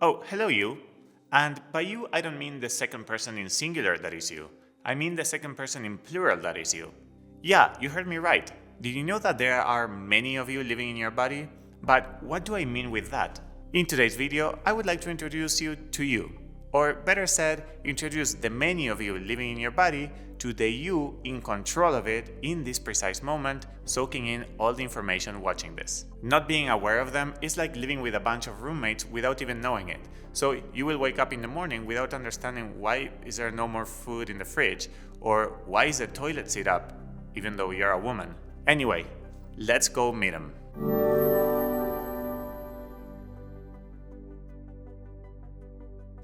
Oh, hello you. And by you, I don't mean the second person in singular that is you. I mean the second person in plural that is you. Yeah, you heard me right. Did you know that there are many of you living in your body? But what do I mean with that? In today's video, I would like to introduce you to you. Or better said, introduce the many of you living in your body to the you in control of it in this precise moment, soaking in all the information watching this. Not being aware of them is like living with a bunch of roommates without even knowing it. So you will wake up in the morning without understanding why is there no more food in the fridge, or why is the toilet seat up, even though you're a woman. Anyway, let's go meet them.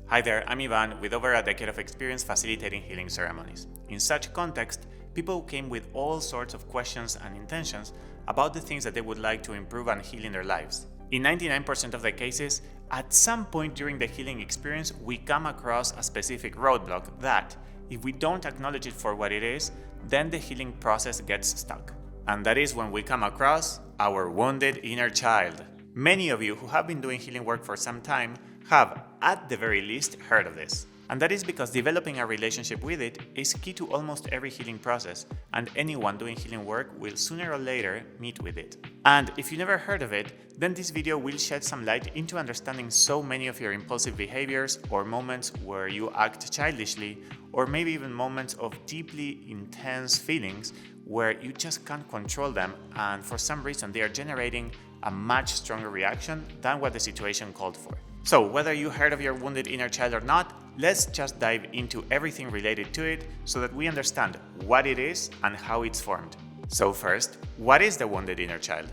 Hi there, I'm Ivan with over a decade of experience facilitating healing ceremonies. In such context, people came with all sorts of questions and intentions about the things that they would like to improve and heal in their lives. In 99% of the cases, at some point during the healing experience, we come across a specific roadblock that, if we don't acknowledge it for what it is, then the healing process gets stuck. And that is when we come across our wounded inner child. Many of you who have been doing healing work for some time have, at the very least, heard of this. And that is because developing a relationship with it is key to almost every healing process, and anyone doing healing work will sooner or later meet with it. And if you never heard of it, then this video will shed some light into understanding so many of your impulsive behaviors or moments where you act childishly, or maybe even moments of deeply intense feelings where you just can't control them, and for some reason they are generating a much stronger reaction than what the situation called for. So whether you heard of your wounded inner child or not, let's just dive into everything related to it so that we understand what it is and how it's formed. So first, what is the wounded inner child?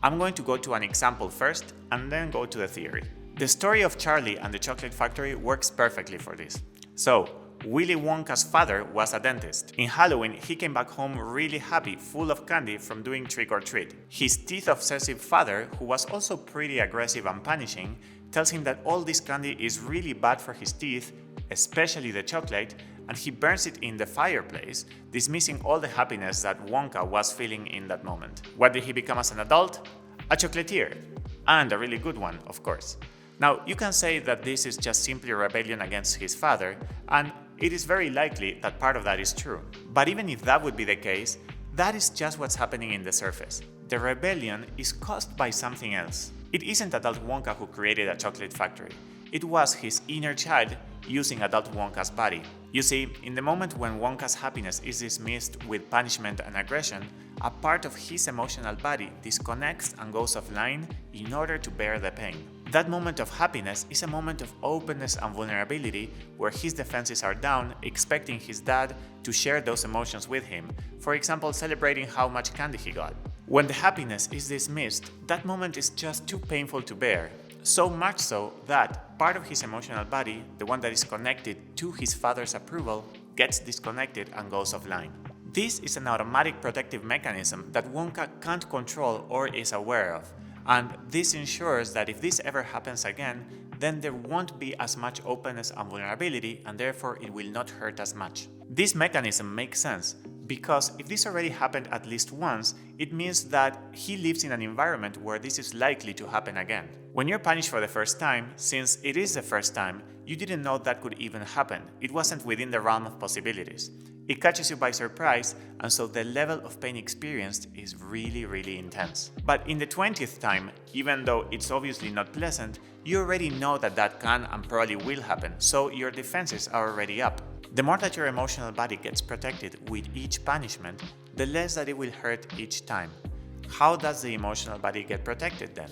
I'm going to go to an example first and then go to the theory. The story of Charlie and the Chocolate Factory works perfectly for this. So, Willy Wonka's father was a dentist. In Halloween, he came back home really happy, full of candy from doing trick or treat. His teeth-obsessive father, who was also pretty aggressive and punishing, tells him that all this candy is really bad for his teeth, especially the chocolate, and he burns it in the fireplace, dismissing all the happiness that Wonka was feeling in that moment. What did he become as an adult? A chocolatier. And a really good one, of course. Now, you can say that this is just simply rebellion against his father, and it is very likely that part of that is true. But even if that would be the case, that is just what's happening in the surface. The rebellion is caused by something else. It isn't Adult Wonka who created a chocolate factory. It was his inner child using Adult Wonka's body. You see, in the moment when Wonka's happiness is dismissed with punishment and aggression, a part of his emotional body disconnects and goes offline in order to bear the pain. That moment of happiness is a moment of openness and vulnerability where his defenses are down, expecting his dad to share those emotions with him, for example, celebrating how much candy he got. When the happiness is dismissed, that moment is just too painful to bear, so much so that part of his emotional body, the one that is connected to his father's approval, gets disconnected and goes offline. This is an automatic protective mechanism that Wonka can't control or is aware of, and this ensures that if this ever happens again, then there won't be as much openness and vulnerability, and therefore it will not hurt as much. This mechanism makes sense because if this already happened at least once, it means that he lives in an environment where this is likely to happen again. When you're punished for the first time, since it is the first time, you didn't know that could even happen. It wasn't within the realm of possibilities. It catches you by surprise, and so the level of pain experienced is really intense. But in the 20th time, even though it's obviously not pleasant, you already know that that can and probably will happen, so your defenses are already up. The more that your emotional body gets protected with each punishment, the less that it will hurt each time. How does the emotional body get protected then?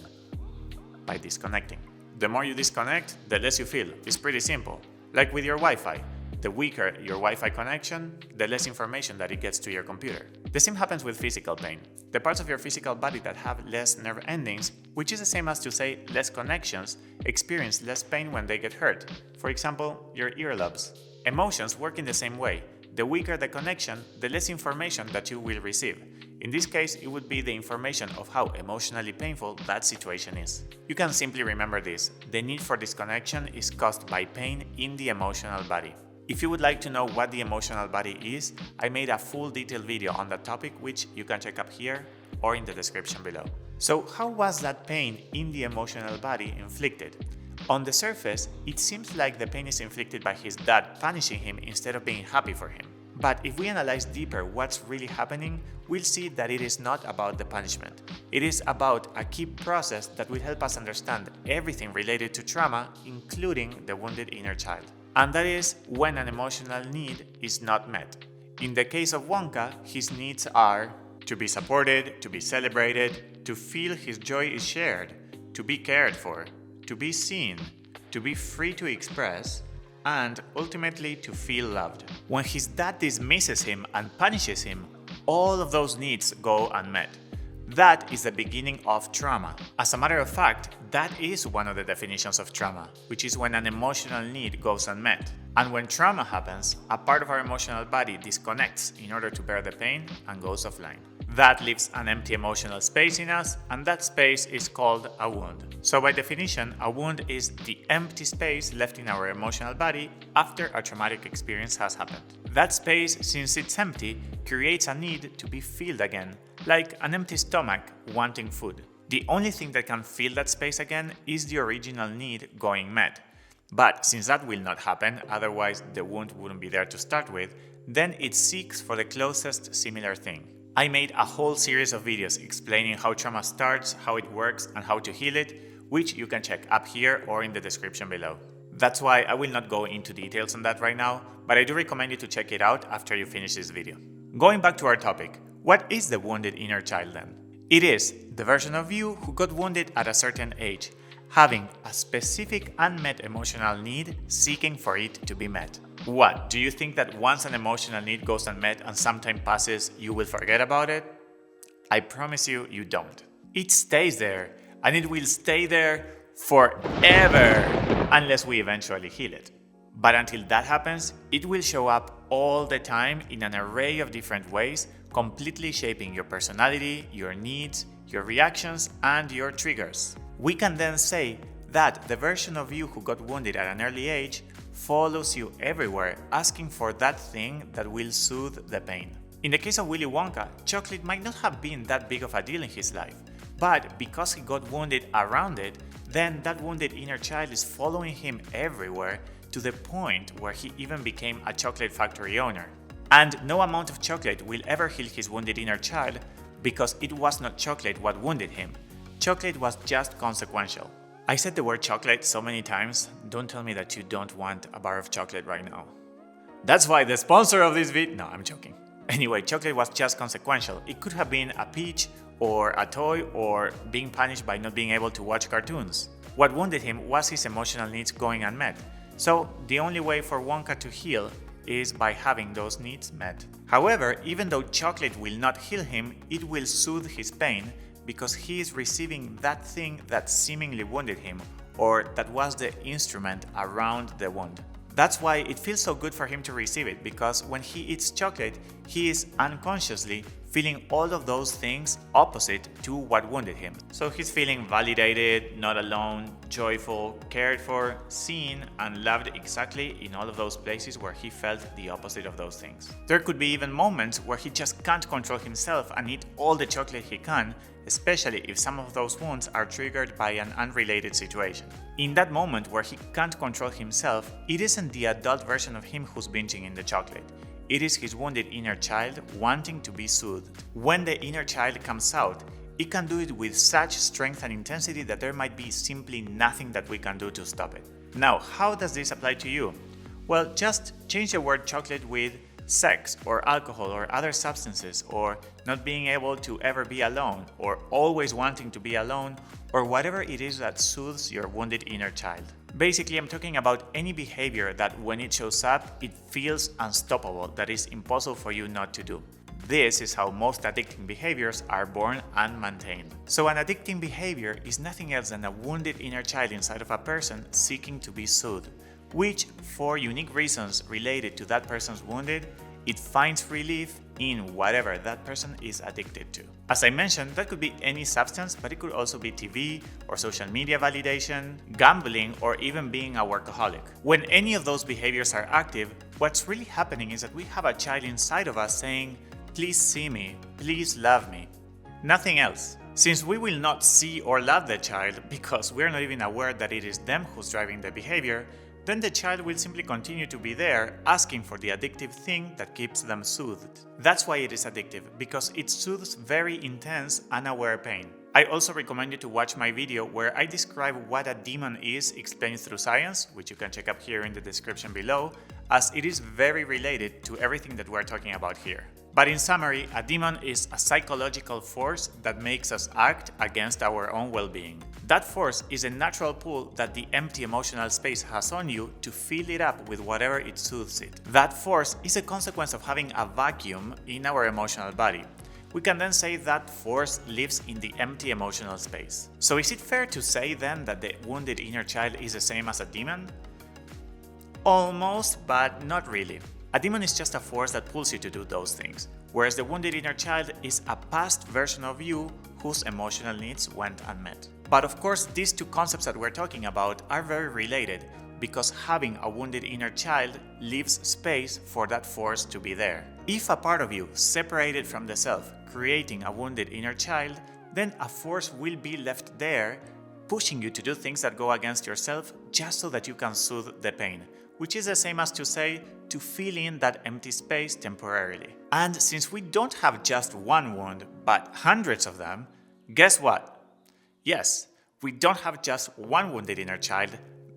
By disconnecting. The more you disconnect, the less you feel. It's pretty simple. Like with your Wi-Fi. The weaker your Wi-Fi connection, the less information that it gets to your computer. The same happens with physical pain. The parts of your physical body that have less nerve endings, which is the same as to say less connections, experience less pain when they get hurt. For example, your earlobes. Emotions work in the same way. The weaker the connection, the less information that you will receive. In this case, it would be the information of how emotionally painful that situation is. You can simply remember this. The need for disconnection is caused by pain in the emotional body. If you would like to know what the emotional body is, I made a full detailed video on that topic, which you can check up here or in the description below. So how was that pain in the emotional body inflicted? On the surface, it seems like the pain is inflicted by his dad punishing him instead of being happy for him. But if we analyze deeper what's really happening, we'll see that it is not about the punishment. It is about a key process that will help us understand everything related to trauma, including the wounded inner child. And that is when an emotional need is not met. In the case of Wonka, his needs are to be supported, to be celebrated, to feel his joy is shared, to be cared for, to be seen, to be free to express, and ultimately to feel loved. When his dad dismisses him and punishes him, all of those needs go unmet. That is the beginning of trauma. As a matter of fact, that is one of the definitions of trauma, which is when an emotional need goes unmet. And when trauma happens, a part of our emotional body disconnects in order to bear the pain and goes offline. That leaves an empty emotional space in us, and that space is called a wound. So by definition, a wound is the empty space left in our emotional body after a traumatic experience has happened. That space, since it's empty, creates a need to be filled again, like an empty stomach wanting food. The only thing that can fill that space again is the original need going met. But since that will not happen, otherwise the wound wouldn't be there to start with, then it seeks for the closest similar thing. I made a whole series of videos explaining how trauma starts, how it works, and how to heal it, which you can check up here or in the description below. That's why I will not go into details on that right now, but I do recommend you to check it out after you finish this video. Going back to our topic, what is the wounded inner child then? It is the version of you who got wounded at a certain age, having a specific unmet emotional need, seeking for it to be met. What, do you think that once an emotional need goes unmet and some time passes, you will forget about it? I promise you, you don't. It stays there, and it will stay there forever, unless we eventually heal it. But until that happens, it will show up all the time in an array of different ways, completely shaping your personality, your needs, your reactions, and your triggers. We can then say that the version of you who got wounded at an early age follows you everywhere, asking for that thing that will soothe the pain. In the case of Willy Wonka, chocolate might not have been that big of a deal in his life, but because he got wounded around it, then that wounded inner child is following him everywhere to the point where he even became a chocolate factory owner. And no amount of chocolate will ever heal his wounded inner child because it was not chocolate what wounded him. Chocolate was just consequential. I said the word chocolate so many times, don't tell me that you don't want a bar of chocolate right now. That's why the sponsor of this video… No, I'm joking. Anyway, chocolate was just consequential. It could have been a peach or a toy or being punished by not being able to watch cartoons. What wounded him was his emotional needs going unmet. So the only way for Wonka to heal is by having those needs met. However, even though chocolate will not heal him, it will soothe his pain because he is receiving that thing that seemingly wounded him, or that was the instrument around the wound. That's why it feels so good for him to receive it, because when he eats chocolate, he is unconsciously feeling all of those things opposite to what wounded him. So he's feeling validated, not alone, joyful, cared for, seen, and loved exactly in all of those places where he felt the opposite of those things. There could be even moments where he just can't control himself and eat all the chocolate he can, especially if some of those wounds are triggered by an unrelated situation. In that moment where he can't control himself, it isn't the adult version of him who's binging in the chocolate. It is his wounded inner child wanting to be soothed. When the inner child comes out, it can do it with such strength and intensity that there might be simply nothing that we can do to stop it. Now, how does this apply to you? Well, just change the word chocolate with sex or alcohol or other substances, or not being able to ever be alone, or always wanting to be alone, or whatever it is that soothes your wounded inner child. Basically, I'm talking about any behavior that when it shows up, it feels unstoppable, that is impossible for you not to do. This is how most addicting behaviors are born and maintained. So an addicting behavior is nothing else than a wounded inner child inside of a person seeking to be soothed, which, for unique reasons related to that person's wounded, it finds relief in whatever that person is addicted to. As I mentioned, that could be any substance, but it could also be TV or social media validation, gambling, or even being a workaholic. When any of those behaviors are active, what's really happening is that we have a child inside of us saying, "Please see me, please love me." Nothing else. Since we will not see or love the child because we're not even aware that it is them who's driving the behavior, then the child will simply continue to be there, asking for the addictive thing that keeps them soothed. That's why it is addictive, because it soothes very intense, unaware pain. I also recommend you to watch my video where I describe what a demon is explained through science, which you can check up here in the description below, as it is very related to everything that we're talking about here. But in summary, a demon is a psychological force that makes us act against our own well-being. That force is a natural pull that the empty emotional space has on you to fill it up with whatever it soothes it. That force is a consequence of having a vacuum in our emotional body. We can then say that force lives in the empty emotional space. So is it fair to say then that the wounded inner child is the same as a demon? Almost, but not really. A demon is just a force that pulls you to do those things, whereas the wounded inner child is a past version of you whose emotional needs went unmet. But of course, these two concepts that we're talking about are very related, because having a wounded inner child leaves space for that force to be there. If a part of you separated from the self, creating a wounded inner child, then a force will be left there, pushing you to do things that go against yourself just so that you can soothe the pain, which is the same as to say, to fill in that empty space temporarily. And since we don't have just one wound, but hundreds of them, guess what? Yes, we don't have just one wounded inner child,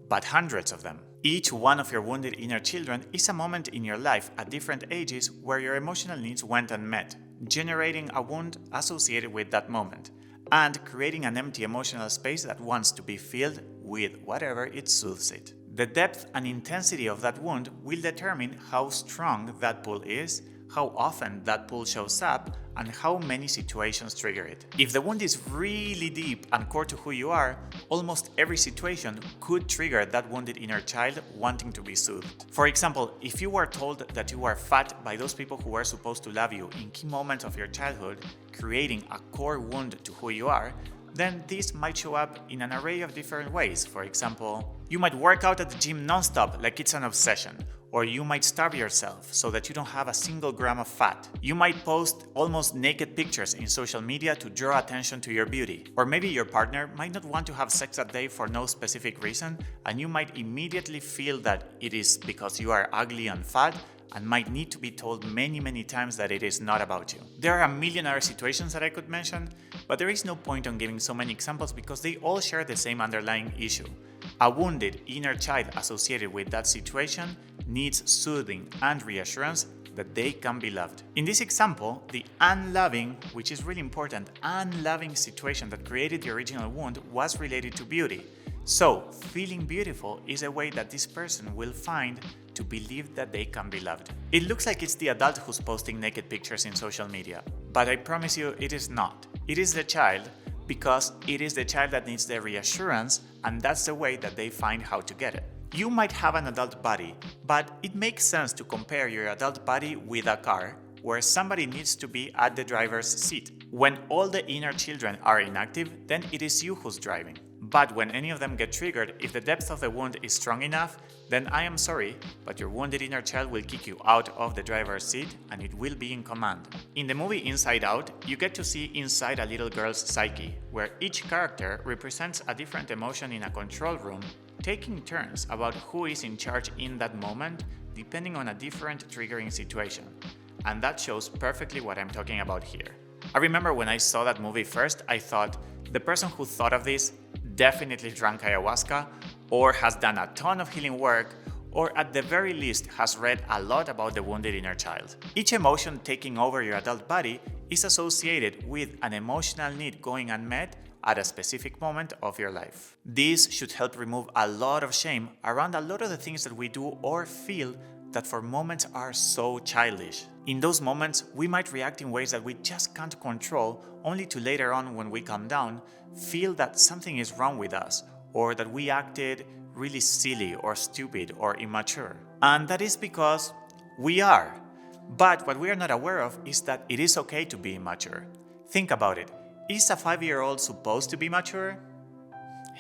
but hundreds of them. Each one of your wounded inner children is a moment in your life at different ages where your emotional needs went unmet, generating a wound associated with that moment, and creating an empty emotional space that wants to be filled with whatever it soothes it. The depth and intensity of that wound will determine how strong that pull is, how often that pull shows up, and how many situations trigger it. If the wound is really deep and core to who you are, almost every situation could trigger that wounded inner child wanting to be soothed. For example, if you were told that you are fat by those people who were supposed to love you in key moments of your childhood, creating a core wound to who you are, then this might show up in an array of different ways. For example, you might work out at the gym non-stop like it's an obsession, or you might starve yourself so that you don't have a single gram of fat. You might post almost naked pictures in social media to draw attention to your beauty. Or maybe your partner might not want to have sex that day for no specific reason, and you might immediately feel that it is because you are ugly and fat, and might need to be told many times that it is not about you. There are a million other situations that I could mention, but there is no point on giving so many examples because they all share the same underlying issue. A wounded inner child associated with that situation needs soothing and reassurance that they can be loved. In this example, the unloving, which is really important, unloving situation that created the original wound was related to beauty. So, feeling beautiful is a way that this person will find to believe that they can be loved. It looks like it's the adult who's posting naked pictures in social media, but I promise you it is not. It is the child, because it is the child that needs the reassurance, and that's the way that they find how to get it. You might have an adult body, but it makes sense to compare your adult body with a car, where somebody needs to be at the driver's seat. When all the inner children are inactive, then it is you who's driving. But when any of them get triggered, if the depth of the wound is strong enough, then I am sorry, but your wounded inner child will kick you out of the driver's seat and it will be in command. In the movie Inside Out, you get to see inside a little girl's psyche, where each character represents a different emotion in a control room, taking turns about who is in charge in that moment, depending on a different triggering situation. And that shows perfectly what I'm talking about here. I remember when I saw that movie first, I thought, the person who thought of this definitely drank ayahuasca, or has done a ton of healing work, or at the very least has read a lot about the wounded inner child. Each emotion taking over your adult body is associated with an emotional need going unmet at a specific moment of your life. This should help remove a lot of shame around a lot of the things that we do or feel that for moments are so childish. In those moments, we might react in ways that we just can't control, only to later on, when we calm down, feel that something is wrong with us, or that we acted really silly or stupid or immature. And that is because we are. But what we are not aware of is that it is okay to be immature. Think about it. Is a 5-year-old supposed to be mature?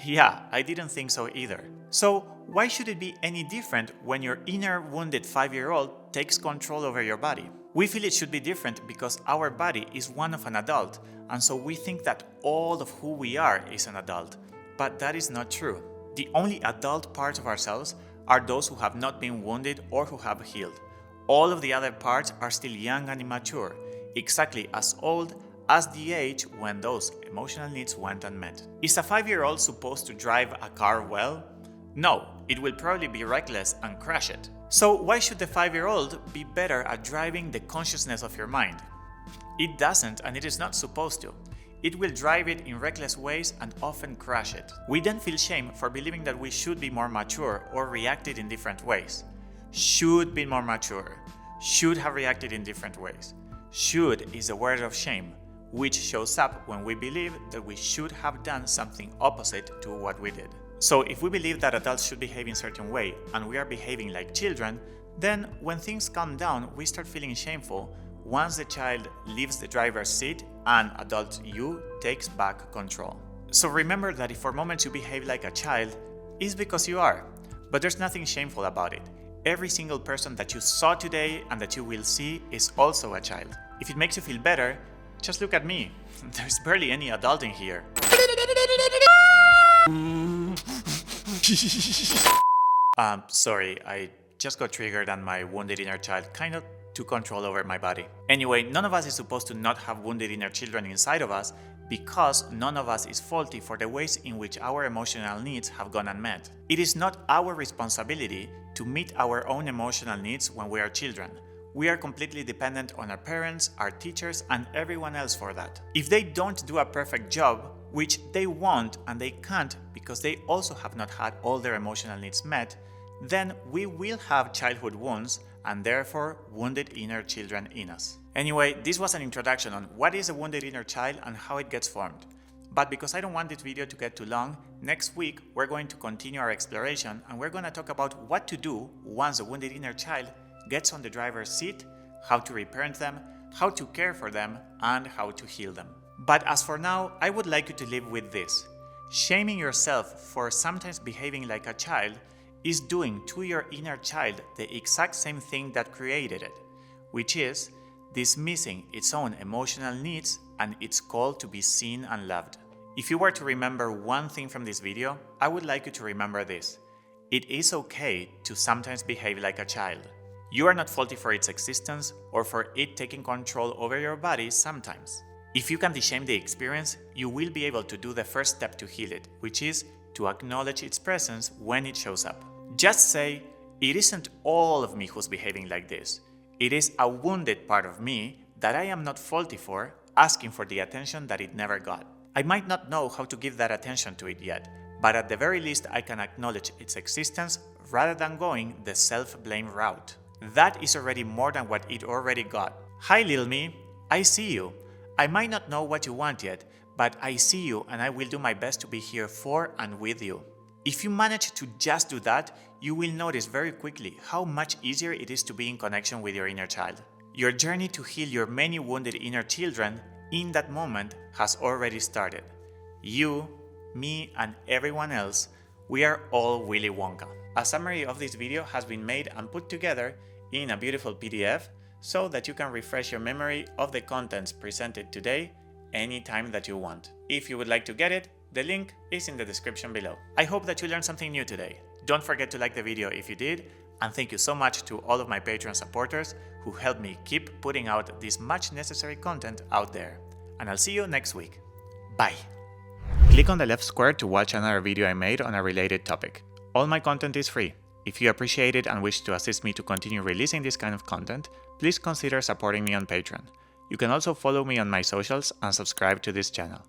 Yeah, I didn't think so either. So why should it be any different when your inner wounded 5-year-old takes control over your body? We feel it should be different because our body is one of an adult, and so we think that all of who we are is an adult. But that is not true. The only adult parts of ourselves are those who have not been wounded or who have healed. All of the other parts are still young and immature, exactly as old as the age when those emotional needs went unmet. Is a 5-year-old supposed to drive a car well? No, it will probably be reckless and crash it. So why should the 5-year-old be better at driving the consciousness of your mind? It doesn't, and it is not supposed to. It will drive it in reckless ways and often crash it. We then feel shame for believing that we should be more mature or reacted in different ways. Should be more mature. Should have reacted in different ways. Should is a word of shame, which shows up when we believe that we should have done something opposite to what we did. So if we believe that adults should behave in a certain way and we are behaving like children, then when things calm down, we start feeling shameful once the child leaves the driver's seat and adult you takes back control. So remember that if for moments you behave like a child, it's because you are, but there's nothing shameful about it. Every single person that you saw today and that you will see is also a child. If it makes you feel better, just look at me. There's barely any adult in here. Sorry, I just got triggered and my wounded inner child kind of took control over my body. Anyway, none of us is supposed to not have wounded inner children inside of us because none of us is faulty for the ways in which our emotional needs have gone unmet. It is not our responsibility to meet our own emotional needs when we are children. We are completely dependent on our parents, our teachers, and everyone else for that. If they don't do a perfect job, which they won't and they can't because they also have not had all their emotional needs met, then we will have childhood wounds and therefore wounded inner children in us. Anyway, this was an introduction on what is a wounded inner child and how it gets formed. But because I don't want this video to get too long, next week we're going to continue our exploration and we're going to talk about what to do once a wounded inner child gets on the driver's seat, how to reparent them, how to care for them, and how to heal them. But as for now, I would like you to live with this. Shaming yourself for sometimes behaving like a child is doing to your inner child the exact same thing that created it, which is dismissing its own emotional needs and its call to be seen and loved. If you were to remember one thing from this video, I would like you to remember this. It is okay to sometimes behave like a child. You are not faulty for its existence or for it taking control over your body sometimes. If you can de-shame the experience, you will be able to do the first step to heal it, which is to acknowledge its presence when it shows up. Just say, it isn't all of me who's behaving like this. It is a wounded part of me that I am not faulty for, asking for the attention that it never got. I might not know how to give that attention to it yet, but at the very least I can acknowledge its existence rather than going the self-blame route. That is already more than what it already got. Hi little me, I see you. I might not know what you want yet, but I see you and I will do my best to be here for and with you. If you manage to just do that, you will notice very quickly how much easier it is to be in connection with your inner child. Your journey to heal your many wounded inner children in that moment has already started. You, me, and everyone else, we are all Willy Wonka. A summary of this video has been made and put together in a beautiful PDF so that you can refresh your memory of the contents presented today anytime that you want. If you would like to get it, the link is in the description below. I hope that you learned something new today. Don't forget to like the video if you did, and thank you so much to all of my Patreon supporters who help me keep putting out this much necessary content out there. And I'll see you next week. Bye! Click on the left square to watch another video I made on a related topic. All my content is free. If you appreciate it and wish to assist me to continue releasing this kind of content, please consider supporting me on Patreon. You can also follow me on my socials and subscribe to this channel.